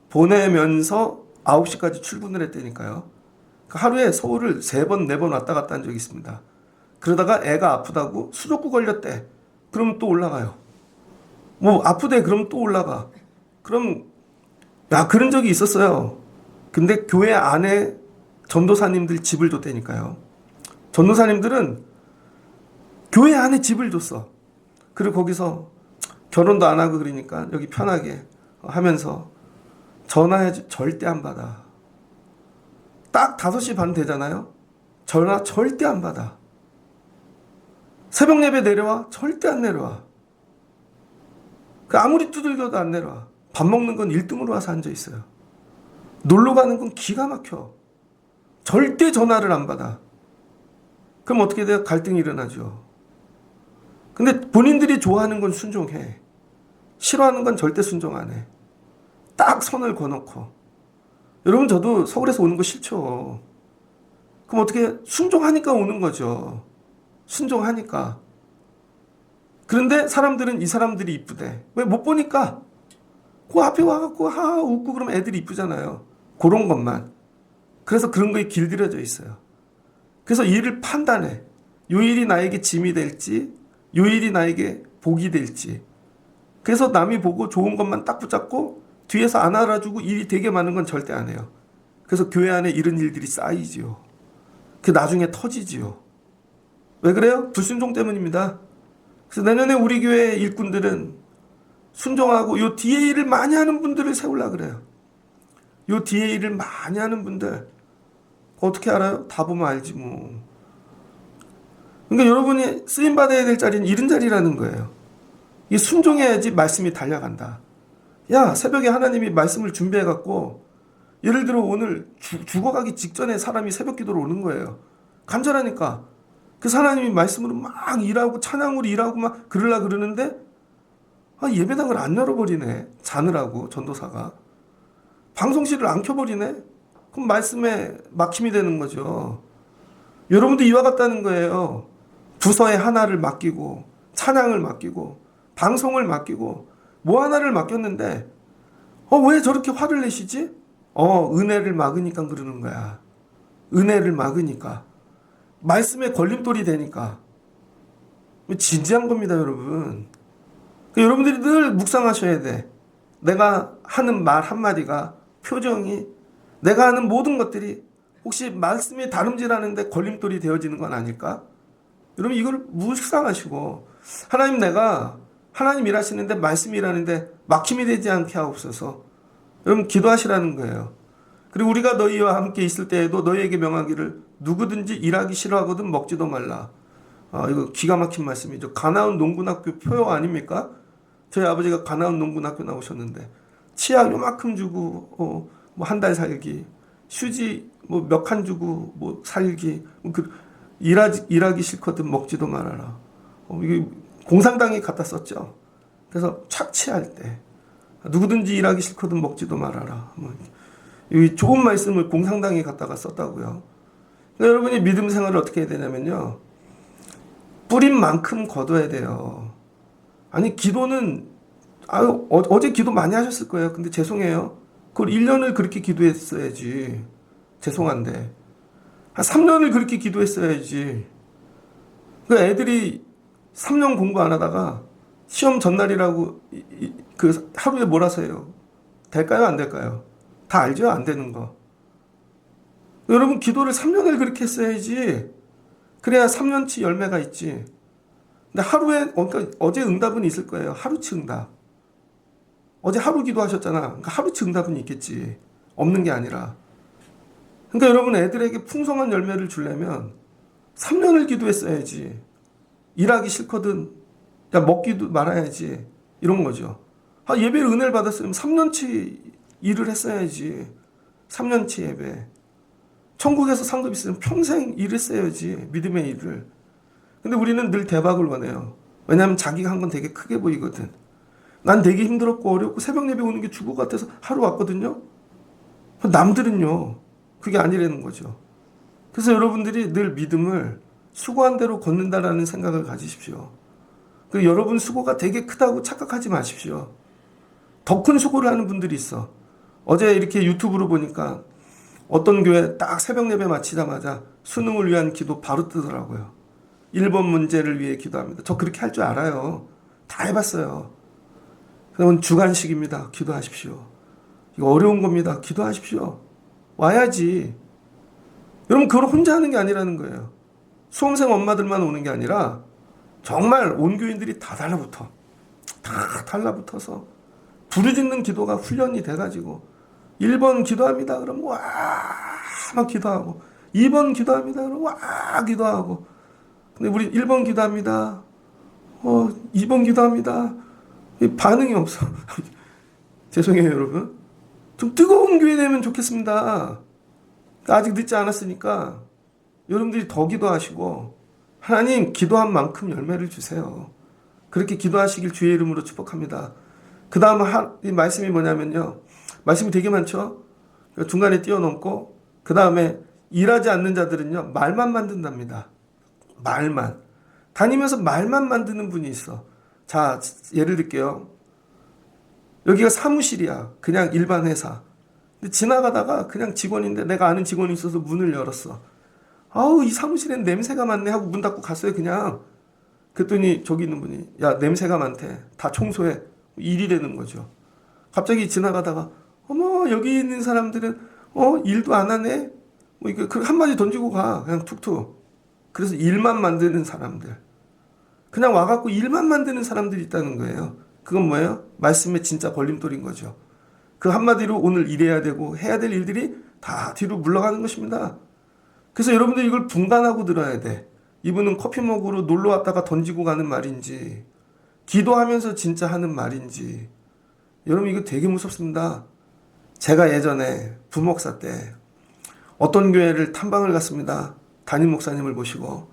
보내면서 9시까지 출근을 했다니까요. 하루에 서울을 3번, 4번 왔다 갔다 한 적이 있습니다. 그러다가 애가 아프다고 수족구 걸렸대. 그럼 또 올라가요. 뭐 아프대. 그럼 또 올라가. 그럼 그런 적이 있었어요. 근데 교회 안에 전도사님들 집을 줬다니까요. 전도사님들은 교회 안에 집을 줬어. 그리고 거기서 결혼도 안 하고 그러니까 여기 편하게 하면서 전화해야지. 절대 안 받아. 딱 5시 반 되잖아요. 전화 절대 안 받아. 새벽 예배 내려와? 절대 안 내려와. 아무리 두들겨도 안 내려와. 밥 먹는 건 1등으로 와서 앉아 있어요. 놀러 가는 건 기가 막혀. 절대 전화를 안 받아. 그럼 어떻게 돼요? 갈등이 일어나죠. 근데 본인들이 좋아하는 건 순종해. 싫어하는 건 절대 순종 안 해. 딱 선을 그어놓고. 여러분 저도 서울에서 오는 거 싫죠. 그럼 어떻게 순종하니까 오는 거죠. 순종하니까. 그런데 사람들은 이 사람들이 이쁘대. 왜 못 보니까. 그 앞에 와갖고 웃고 그러면 애들이 이쁘잖아요. 그런 것만. 그래서 그런 거에 길들여져 있어요. 그래서 일을 판단해. 요 일이 나에게 짐이 될지 요 일이 나에게 복이 될지. 그래서 남이 보고 좋은 것만 딱 붙잡고 뒤에서 안 알아주고 일이 되게 많은 건 절대 안 해요. 그래서 교회 안에 이런 일들이 쌓이지요. 그 나중에 터지지요. 왜 그래요? 불순종 때문입니다. 그래서 내년에 우리 교회 일꾼들은 순종하고 요 뒤에 일을 많이 하는 분들을 세우려고 그래요. 요 뒤에 일을 많이 하는 분들. 어떻게 알아요? 다 보면 알지 뭐. 그러니까 여러분이 쓰임받아야 될 자리는 이런 자리라는 거예요. 이 순종해야지 말씀이 달려간다. 야, 새벽에 하나님이 말씀을 준비해갖고 예를 들어 오늘 죽어가기 직전에 사람이 새벽 기도로 오는 거예요. 간절하니까. 그 하나님이 말씀으로 막 일하고 찬양으로 일하고 막 그러려 그러는데 예배당을 안 열어버리네. 자느라고 전도사가. 방송실을 안 켜버리네. 그럼 말씀에 막힘이 되는 거죠. 여러분도 이와 같다는 거예요. 부서에 하나를 맡기고 찬양을 맡기고 방송을 맡기고 뭐 하나를 맡겼는데 왜 저렇게 화를 내시지? 은혜를 막으니까 그러는 거야. 은혜를 막으니까. 말씀에 걸림돌이 되니까. 진지한 겁니다, 여러분. 여러분들이 늘 묵상하셔야 돼. 내가 하는 말 한마디가, 표정이, 내가 하는 모든 것들이 혹시 말씀이 다름질하는데 걸림돌이 되어지는 건 아닐까? 여러분 이걸 묵상하시고 하나님 일하시는데 말씀 일하는데 막힘이 되지 않게 하옵소서. 여러분 기도하시라는 거예요. 그리고 우리가 너희와 함께 있을 때에도 너희에게 명하기를 누구든지 일하기 싫어하거든 먹지도 말라. 이거 기가 막힌 말씀이죠. 가나운 농군학교 표요 아닙니까? 저희 아버지가 가나운 농군학교 나오셨는데 치약 요만큼 주고 뭐 한 달 살기, 휴지 뭐 몇 칸 주고 뭐 살기, 일하기 싫거든 먹지도 말아라. 이게 공산당이 갖다 썼죠. 그래서 착취할 때 누구든지 일하기 싫거든 먹지도 말아라. 이 좋은 말씀을 공산당이 갖다가 썼다고요. 그러니까 여러분이 믿음 생활을 어떻게 해야 되냐면요. 뿌린 만큼 거둬야 돼요. 아니 기도는 어제 기도 많이 하셨을 거예요. 근데 죄송해요. 그걸 1년을 그렇게 기도했어야지. 죄송한데. 한 3년을 그렇게 기도했어야지. 그 애들이 3년 공부 안 하다가 시험 전날이라고 그 하루에 몰아서 해요. 될까요? 안 될까요? 다 알죠? 안 되는 거. 여러분 기도를 3년을 그렇게 했어야지. 그래야 3년치 열매가 있지. 근데 하루에 그러니까 어제 응답은 있을 거예요. 하루치 응답. 어제 하루 기도하셨잖아. 그러니까 하루치 응답은 있겠지. 없는 게 아니라. 그러니까 여러분 애들에게 풍성한 열매를 주려면 3년을 기도했어야지. 일하기 싫거든. 야 먹기도 말아야지. 이런 거죠. 예배를 은혜를 받았으면 3년치 일을 했어야지. 3년치 예배. 천국에서 상급 있으면 평생 일했어야지. 믿음의 일을. 근데 우리는 늘 대박을 원해요. 왜냐하면 자기가 한 건 되게 크게 보이거든. 난 되게 힘들었고 어렵고 새벽 예배 오는 게 죽을 것 같아서 하루 왔거든요. 남들은요. 그게 아니라는 거죠. 그래서 여러분들이 늘 믿음을 수고한 대로 걷는다라는 생각을 가지십시오. 여러분 수고가 되게 크다고 착각하지 마십시오. 더 큰 수고를 하는 분들이 있어. 어제 이렇게 유튜브로 보니까 어떤 교회 딱 새벽 예배 마치자마자 수능을 위한 기도 바로 뜨더라고요. 1번 문제를 위해 기도합니다. 저 그렇게 할 줄 알아요. 다 해봤어요. 그러면 주간식입니다. 기도하십시오. 이거 어려운 겁니다. 기도하십시오. 와야지. 여러분 그걸 혼자 하는 게 아니라는 거예요. 수험생 엄마들만 오는 게 아니라 정말 온 교인들이 다 달라붙어. 다 달라붙어서 부르짖는 기도가 훈련이 돼가지고 1번 기도합니다. 그럼 와 막 기도하고 2번 기도합니다. 그럼 와 기도하고 근데 우리 1번 기도합니다. 2번 기도합니다. 반응이 없어. 죄송해요 여러분. 좀 뜨거운 교회 되면 좋겠습니다. 아직 늦지 않았으니까 여러분들이 더 기도하시고 하나님 기도한 만큼 열매를 주세요. 그렇게 기도하시길 주의 이름으로 축복합니다. 그 다음 이 말씀이 뭐냐면요. 말씀이 되게 많죠. 중간에 뛰어넘고 그 다음에 일하지 않는 자들은요. 말만 만든답니다. 말만. 다니면서 말만 만드는 분이 있어. 자 예를 들게요. 여기가 사무실이야. 그냥 일반 회사. 근데 지나가다가 그냥 직원인데 내가 아는 직원이 있어서 문을 열었어. 아우 이 사무실엔 냄새가 많네 하고 문 닫고 갔어요 그냥. 그랬더니 저기 있는 분이 야 냄새가 많대. 다 청소해. 일이 되는 거죠. 갑자기 지나가다가 어머 여기 있는 사람들은 일도 안 하네. 뭐 이거 한마디 던지고 가. 그냥 툭툭. 그래서 일만 만드는 사람들. 그냥 와갖고 일만 만드는 사람들이 있다는 거예요. 그건 뭐예요? 말씀의 진짜 걸림돌인 거죠. 그 한마디로 오늘 일해야 되고 해야 될 일들이 다 뒤로 물러가는 것입니다. 그래서 여러분들 이걸 분간하고 들어야 돼. 이분은 커피 먹으러 놀러 왔다가 던지고 가는 말인지 기도하면서 진짜 하는 말인지 여러분 이거 되게 무섭습니다. 제가 예전에 부목사 때 어떤 교회를 탐방을 갔습니다. 담임 목사님을 모시고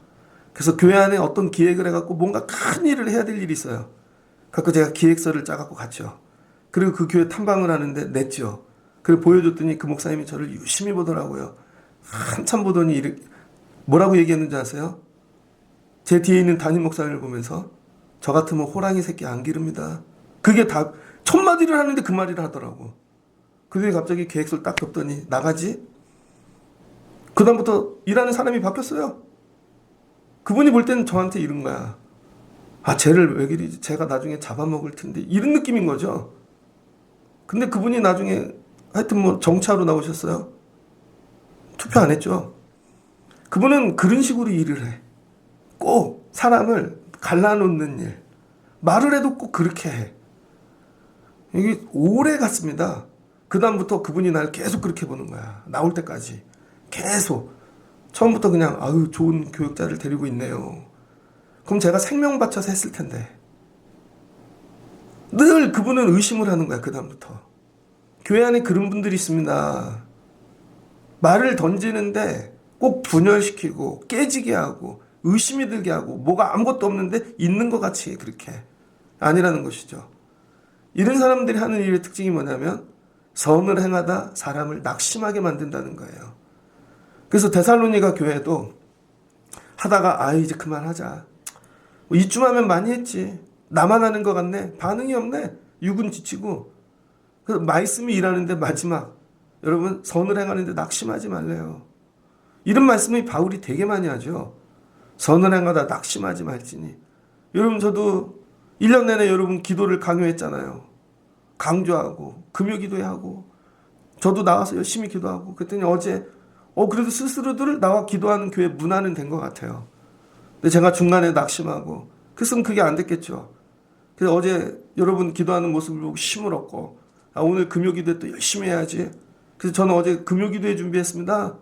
그래서 교회 안에 어떤 기획을 해갖고 뭔가 큰 일을 해야 될 일이 있어요. 그래서 제가 기획서를 짜갖고 갔죠. 그리고 그 교회 탐방을 하는데 냈죠. 그리고 보여줬더니 그 목사님이 저를 유심히 보더라고요. 한참 보더니 뭐라고 얘기했는지 아세요? 제 뒤에 있는 담임 목사님을 보면서 저 같으면 호랑이 새끼 안 기릅니다. 그게 다 첫 마디를 하는데 그 말을 하더라고. 그 뒤에 갑자기 계획서를 딱 덮더니 나가지? 그 다음부터 일하는 사람이 바뀌었어요. 그분이 볼 때는 저한테 이런 거야. 쟤를 왜 그리지? 제가 나중에 잡아먹을 텐데. 이런 느낌인 거죠. 근데 그분이 나중에 하여튼 뭐 정차로 나오셨어요. 투표 안 했죠. 그분은 그런 식으로 일을 해. 꼭 사람을 갈라놓는 일. 말을 해도 꼭 그렇게 해. 이게 오래 갔습니다. 그 다음부터 그분이 날 계속 그렇게 보는 거야. 나올 때까지. 계속. 처음부터 그냥 아유 좋은 교육자를 데리고 있네요. 그럼 제가 생명 바쳐서 했을 텐데. 늘 그분은 의심을 하는 거야. 그 다음부터. 교회 안에 그런 분들이 있습니다. 말을 던지는데 꼭 분열시키고 깨지게 하고 의심이 들게 하고 뭐가 아무것도 없는데 있는 것 같이 그렇게 아니라는 것이죠. 이런 사람들이 하는 일의 특징이 뭐냐면 선을 행하다 사람을 낙심하게 만든다는 거예요. 그래서 데살로니가 교회도 하다가 이제 그만하자. 이쯤 하면 많이 했지. 나만 하는 것 같네. 반응이 없네. 육은 지치고. 그래서 말씀이 일하는데 마지막 여러분 선을 행하는데 낙심하지 말래요. 이런 말씀이 바울이 되게 많이 하죠. 선을 행하다 낙심하지 말지니. 여러분 저도 1년 내내 여러분 기도를 강요했잖아요. 강조하고 금요 기도하고 저도 나와서 열심히 기도하고 그랬더니 어제 그래도 스스로들 나와 기도하는 교회 문화는 된 것 같아요. 근데 제가 중간에 낙심하고 그랬으면 그게 안 됐겠죠. 그래서 어제 여러분 기도하는 모습을 보고 힘을 얻고 오늘 금요 기도에 또 열심히 해야지. 그래서 저는 어제 금요 기도회 준비했습니다.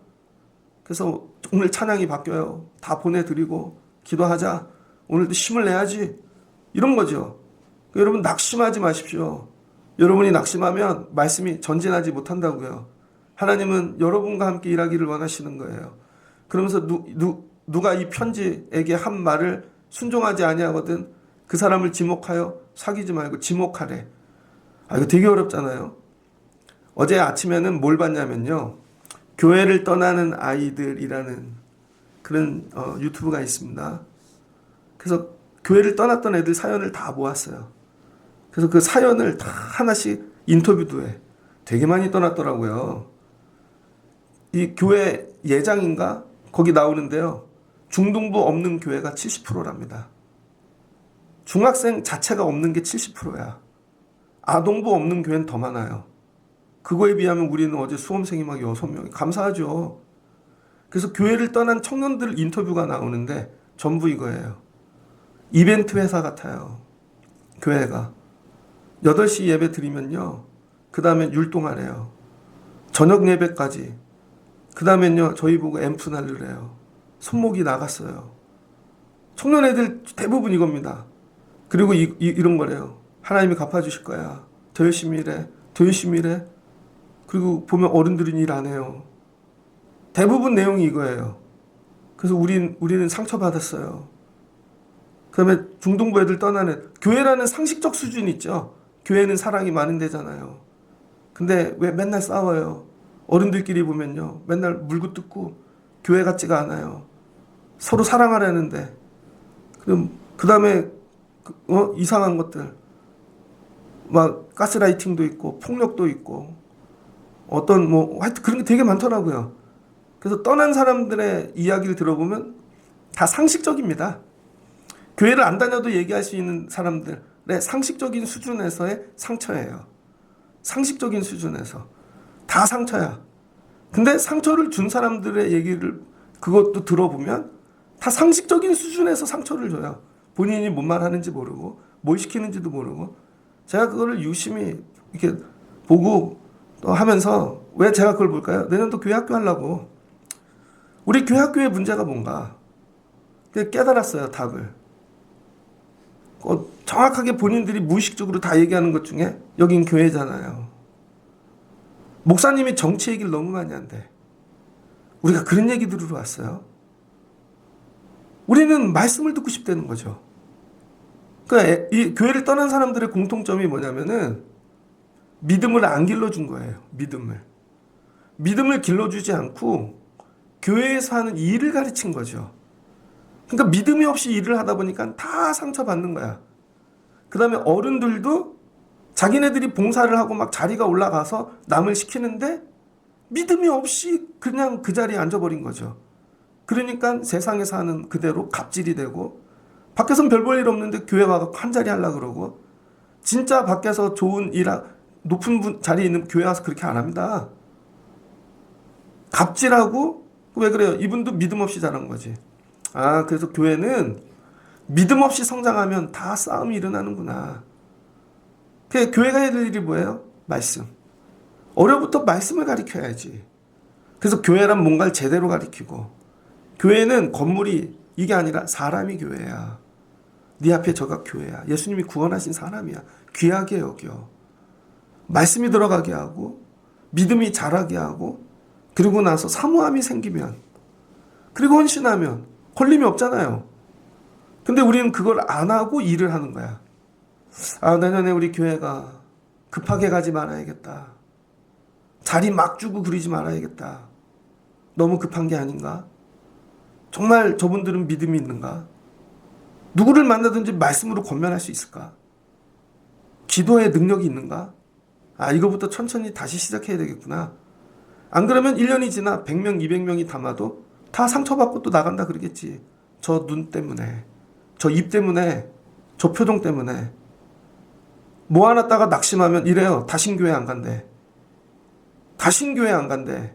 그래서 오늘 찬양이 바뀌어요. 다 보내드리고 기도하자. 오늘도 힘을 내야지. 이런 거죠. 여러분 낙심하지 마십시오. 여러분이 낙심하면 말씀이 전진하지 못한다고요. 하나님은 여러분과 함께 일하기를 원하시는 거예요. 그러면서 누가 이 편지에게 한 말을 순종하지 아니하거든 그 사람을 지목하여 사귀지 말고 지목하래. 이거 되게 어렵잖아요. 어제 아침에는 뭘 봤냐면요. 교회를 떠나는 아이들이라는 그런 유튜브가 있습니다. 그래서 교회를 떠났던 애들 사연을 다 모았어요. 그래서 그 사연을 다 하나씩 인터뷰도 해. 되게 많이 떠났더라고요. 이 교회 예장인가? 거기 나오는데요. 중등부 없는 교회가 70%랍니다. 중학생 자체가 없는 게 70%야. 아동부 없는 교회는 더 많아요. 그거에 비하면 우리는 어제 수험생이 막 6명이 감사하죠. 그래서 교회를 떠난 청년들 인터뷰가 나오는데 전부 이거예요. 이벤트 회사 같아요. 교회가. 8시 예배 드리면요. 그 다음에 율동하래요. 저녁 예배까지. 그 다음엔요. 저희 보고 앰프 날르래요. 손목이 나갔어요. 청년 애들 대부분 이겁니다. 그리고 이런 거래요. 하나님이 갚아주실 거야. 더 열심히 일해. 더 열심히 일해. 그리고 보면 어른들은 일 안 해요. 대부분 내용이 이거예요. 그래서 우리는 상처받았어요. 그 다음에 중등부 애들 떠나는 교회라는 상식적 수준 있죠. 교회는 사랑이 많은 데잖아요. 근데 왜 맨날 싸워요? 어른들끼리 보면요. 맨날 물고 뜯고 교회 같지가 않아요. 서로 사랑하려는데. 그럼 그 다음에 이상한 것들. 막 가스라이팅도 있고 폭력도 있고 어떤 하여튼 그런 게 되게 많더라고요. 그래서 떠난 사람들의 이야기를 들어보면 다 상식적입니다. 교회를 안 다녀도 얘기할 수 있는 사람들의 상식적인 수준에서의 상처예요. 상식적인 수준에서. 다 상처야. 근데 상처를 준 사람들의 얘기를 그것도 들어보면 다 상식적인 수준에서 상처를 줘요. 본인이 뭔 말 하는지 모르고 뭘 시키는지도 모르고 제가 그거를 유심히 이렇게 보고 또 하면서 왜 제가 그걸 볼까요? 내년도 교회 학교 하려고. 우리 교회 학교의 문제가 뭔가 깨달았어요. 답을. 정확하게 본인들이 무의식적으로 다 얘기하는 것 중에 여긴 교회잖아요. 목사님이 정치 얘기를 너무 많이 한대. 우리가 그런 얘기 들으러 왔어요. 우리는 말씀을 듣고 싶다는 거죠. 그러니까 이 교회를 떠난 사람들의 공통점이 뭐냐면은 믿음을 안 길러준 거예요. 믿음을 길러주지 않고 교회에서 하는 일을 가르친 거죠. 그러니까 믿음이 없이 일을 하다 보니까 다 상처받는 거야. 그 다음에 어른들도 자기네들이 봉사를 하고 막 자리가 올라가서 남을 시키는데 믿음이 없이 그냥 그 자리에 앉아버린 거죠. 그러니까 세상에서 하는 그대로 갑질이 되고 밖에서는 별 볼 일 없는데 교회 와서 한 자리 하려고 그러고 진짜 밖에서 좋은 높은 자리에 있는 교회 와서 그렇게 안 합니다. 갑질하고 왜 그래요? 이분도 믿음 없이 자란 거지. 그래서 교회는 믿음 없이 성장하면 다 싸움이 일어나는구나. 교회가 해야 될 일이 뭐예요? 말씀. 어려부터 말씀을 가르쳐야지. 그래서 교회란 뭔가를 제대로 가르치고 교회는 건물이 이게 아니라 사람이 교회야. 네 앞에 저가 교회야. 예수님이 구원하신 사람이야. 귀하게 여겨. 말씀이 들어가게 하고 믿음이 자라게 하고 그러고 나서 사모함이 생기면 그리고 헌신하면 걸림이 없잖아요. 근데 우리는 그걸 안 하고 일을 하는 거야. 내년에 우리 교회가 급하게 가지 말아야겠다. 자리 막 주고 그러지 말아야겠다. 너무 급한 게 아닌가? 정말 저분들은 믿음이 있는가? 누구를 만나든지 말씀으로 권면할 수 있을까? 기도의 능력이 있는가? 이거부터 천천히 다시 시작해야 되겠구나. 안 그러면 1년이 지나 100명, 200명이 담아도 다 상처받고 또 나간다 그러겠지. 저 눈 때문에, 저 입 때문에, 저 표정 때문에. 모아놨다가 낙심하면 이래요. 다신 교회 안 간대. 다신 교회 안 간대.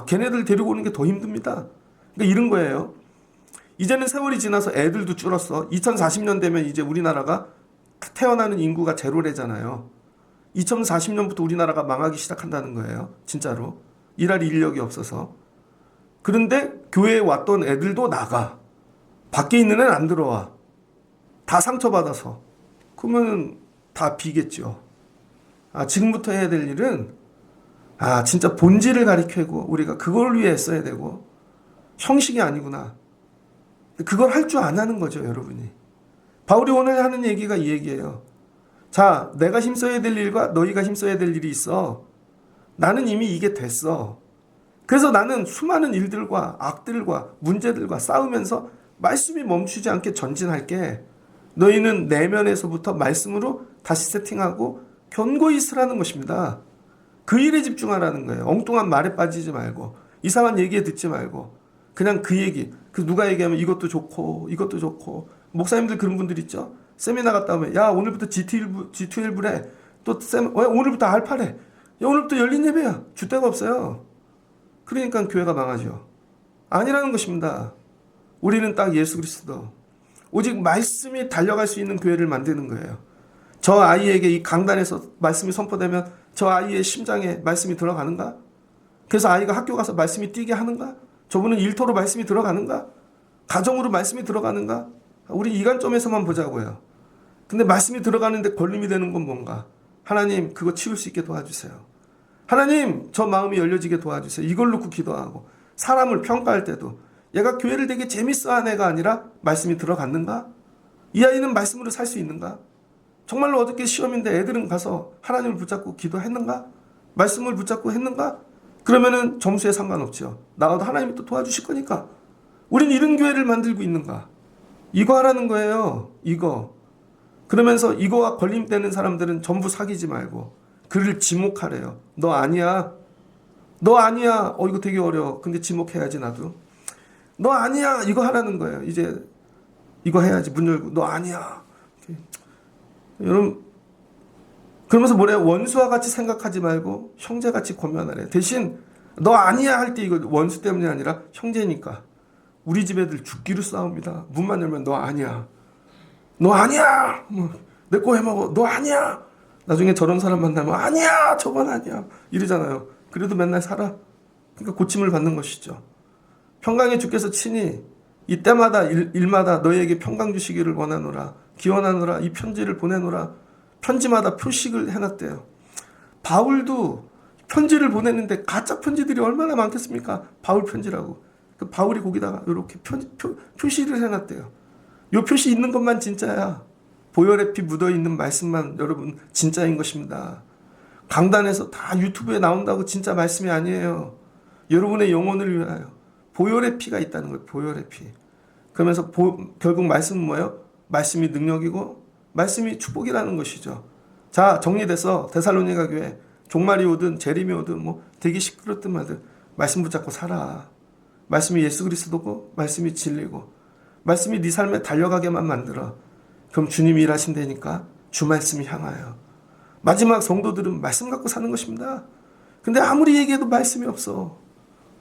걔네들 데리고 오는 게 더 힘듭니다. 그러니까 이런 거예요. 이제는 세월이 지나서 애들도 줄었어. 2040년 되면 이제 우리나라가 태어나는 인구가 제로래잖아요. 2040년부터 우리나라가 망하기 시작한다는 거예요. 진짜로. 일할 인력이 없어서. 그런데 교회에 왔던 애들도 나가. 밖에 있는 애는 안 들어와. 다 상처받아서. 그러면 다 비겠죠. 지금부터 해야 될 일은 진짜 본질을 가리켜고 우리가 그걸 위해 써야 되고 형식이 아니구나. 그걸 할 줄 안 하는 거죠, 여러분이. 바울이 오늘 하는 얘기가 이 얘기예요. 자, 내가 힘써야 될 일과 너희가 힘써야 될 일이 있어. 나는 이미 이게 됐어. 그래서 나는 수많은 일들과 악들과 문제들과 싸우면서 말씀이 멈추지 않게 전진할게. 너희는 내면에서부터 말씀으로 다시 세팅하고 견고히 서라는 것입니다. 그 일에 집중하라는 거예요. 엉뚱한 말에 빠지지 말고 이상한 얘기에 듣지 말고 그냥 그 얘기. 누가 얘기하면 이것도 좋고 이것도 좋고 목사님들 그런 분들 있죠. 세미나 갔다 오면 오늘부터 G12래. 또 오늘부터 알파래. 오늘부터 열린 예배야. 줄 데가 없어요. 그러니까 교회가 망하죠. 아니라는 것입니다. 우리는 딱 예수 그리스도 오직 말씀이 달려갈 수 있는 교회를 만드는 거예요. 저 아이에게 이 강단에서 말씀이 선포되면 저 아이의 심장에 말씀이 들어가는가? 그래서 아이가 학교 가서 말씀이 뛰게 하는가? 저분은 일터로 말씀이 들어가는가? 가정으로 말씀이 들어가는가? 우리 이관점에서만 보자고요. 근데 말씀이 들어가는데 걸림이 되는 건 뭔가? 하나님 그거 치울 수 있게 도와주세요. 하나님 저 마음이 열려지게 도와주세요. 이걸 놓고 기도하고 사람을 평가할 때도 얘가 교회를 되게 재밌어하는 애가 아니라 말씀이 들어갔는가? 이 아이는 말씀으로 살 수 있는가? 정말로 어저께 시험인데 애들은 가서 하나님을 붙잡고 기도했는가? 말씀을 붙잡고 했는가? 그러면은 점수에 상관없죠. 나와도 하나님이 또 도와주실 거니까. 우린 이런 교회를 만들고 있는가? 이거 하라는 거예요. 이거. 그러면서 이거와 걸림되는 사람들은 전부 사귀지 말고 그를 지목하래요. 너 아니야. 너 아니야. 이거 되게 어려워. 근데 지목해야지 나도. 너 아니야. 이거 하라는 거예요. 이제 이거 해야지. 문 열고 너 아니야. 여러분 그러면서 뭐래요? 원수와 같이 생각하지 말고 형제같이 권면하래. 대신 너 아니야 할 때 이거 원수 때문이 아니라 형제니까. 우리 집 애들 죽기로 싸웁니다. 문만 열면 너 아니야. 너 아니야. 내 거 해먹어. 너 아니야. 나중에 저런 사람 만나면 아니야. 저건 아니야. 이러잖아요. 그래도 맨날 살아. 그러니까 고침을 받는 것이죠. 평강의 주께서 친히 이때마다 일마다 너희에게 평강 주시기를 원하노라. 기원하노라. 이 편지를 보내노라. 편지마다 표식을 해놨대요. 바울도 편지를 보냈는데 가짜 편지들이 얼마나 많겠습니까? 바울 편지라고. 그 바울이 거기다가 이렇게 표시를 해놨대요. 요 표시 있는 것만 진짜야. 보혈의 피 묻어있는 말씀만 여러분 진짜인 것입니다. 강단에서 다 유튜브에 나온다고 진짜 말씀이 아니에요. 여러분의 영혼을 위하여 보혈의 피가 있다는 거예요. 보혈의 피. 그러면서 결국 말씀은 뭐예요? 말씀이 능력이고 말씀이 축복이라는 것이죠. 자, 정리돼서 데살로니가 교회 종말이 오든 재림이 오든 되게 시끄럽든 말든 말씀 붙잡고 살아. 말씀이 예수 그리스도고 말씀이 진리고 말씀이 네 삶에 달려가게만 만들어. 그럼 주님이 일하신다니까 주 말씀이 향하여. 마지막 성도들은 말씀 갖고 사는 것입니다. 근데 아무리 얘기해도 말씀이 없어.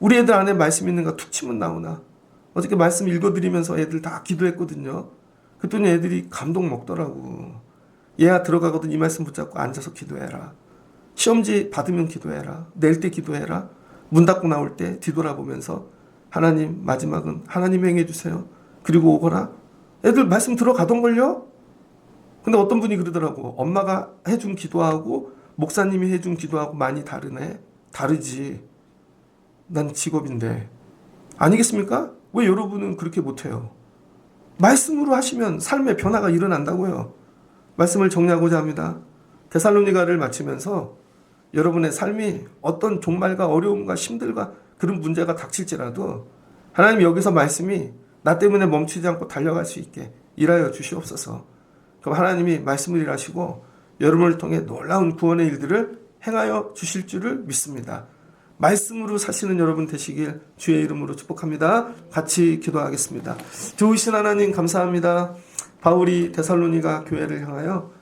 우리 애들 안에 말씀 있는가 툭 치면 나오나. 어저께 말씀 읽어드리면서 애들 다 기도했거든요. 그랬더니 애들이 감동 먹더라고. 얘야 들어가거든 이 말씀 붙잡고 앉아서 기도해라. 시험지 받으면 기도해라. 낼 때 기도해라. 문 닫고 나올 때 뒤돌아보면서 하나님 마지막은 하나님 행해주세요. 그리고 오거라. 애들 말씀 들어가던걸요? 근데 어떤 분이 그러더라고. 엄마가 해준 기도하고 목사님이 해준 기도하고 많이 다르네. 다르지. 난 직업인데 아니겠습니까? 왜 여러분은 그렇게 못해요? 말씀으로 하시면 삶의 변화가 일어난다고요. 말씀을 정리하고자 합니다. 데살로니가를 마치면서 여러분의 삶이 어떤 종말과 어려움과 힘들과 그런 문제가 닥칠지라도 하나님 여기서 말씀이 나 때문에 멈추지 않고 달려갈 수 있게 일하여 주시옵소서. 그럼 하나님이 말씀을 일하시고 여러분을 통해 놀라운 구원의 일들을 행하여 주실 줄을 믿습니다. 말씀으로 사시는 여러분 되시길 주의 이름으로 축복합니다. 같이 기도하겠습니다. 좋으신 하나님 감사합니다. 바울이 데살로니가 교회를 향하여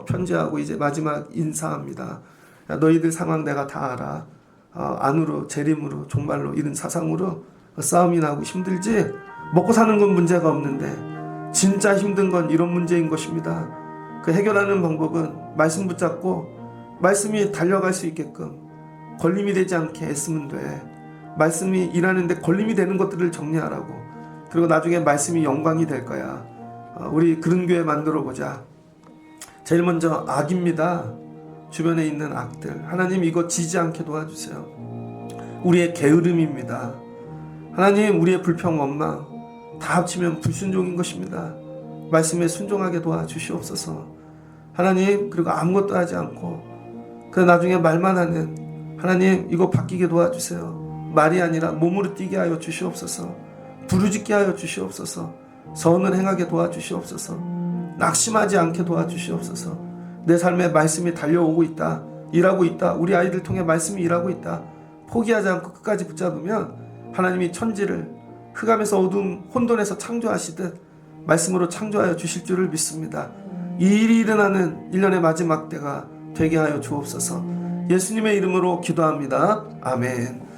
편지하고 이제 마지막 인사합니다. 야, 너희들 상황 내가 다 알아. 안으로 재림으로 종말로 이런 사상으로 싸움이 나고 힘들지. 먹고 사는 건 문제가 없는데 진짜 힘든 건 이런 문제인 것입니다. 그 해결하는 방법은 말씀 붙잡고 말씀이 달려갈 수 있게끔 걸림이 되지 않게 애쓰면 돼. 말씀이 일하는데 걸림이 되는 것들을 정리하라고. 그리고 나중에 말씀이 영광이 될 거야. 우리 그런 교회 만들어 보자. 제일 먼저 악입니다. 주변에 있는 악들. 하나님 이거 지지 않게 도와주세요. 우리의 게으름입니다. 하나님 우리의 불평 원망 다 합치면 불순종인 것입니다. 말씀에 순종하게 도와주시옵소서. 하나님 그리고 아무것도 하지 않고 그 나중에 말만 하는 하나님 이거 바뀌게 도와주세요. 말이 아니라 몸으로 뛰게 하여 주시옵소서. 부르짖게 하여 주시옵소서. 선을 행하게 도와주시옵소서. 낙심하지 않게 도와주시옵소서. 내 삶에 말씀이 달려오고 있다. 일하고 있다. 우리 아이들 통해 말씀이 일하고 있다. 포기하지 않고 끝까지 붙잡으면 하나님이 천지를 흑암에서 어두움 혼돈에서 창조하시듯 말씀으로 창조하여 주실 줄을 믿습니다. 이 일이 일어나는 1년의 마지막 때가 되게 하여 주옵소서. 예수님의 이름으로 기도합니다. 아멘.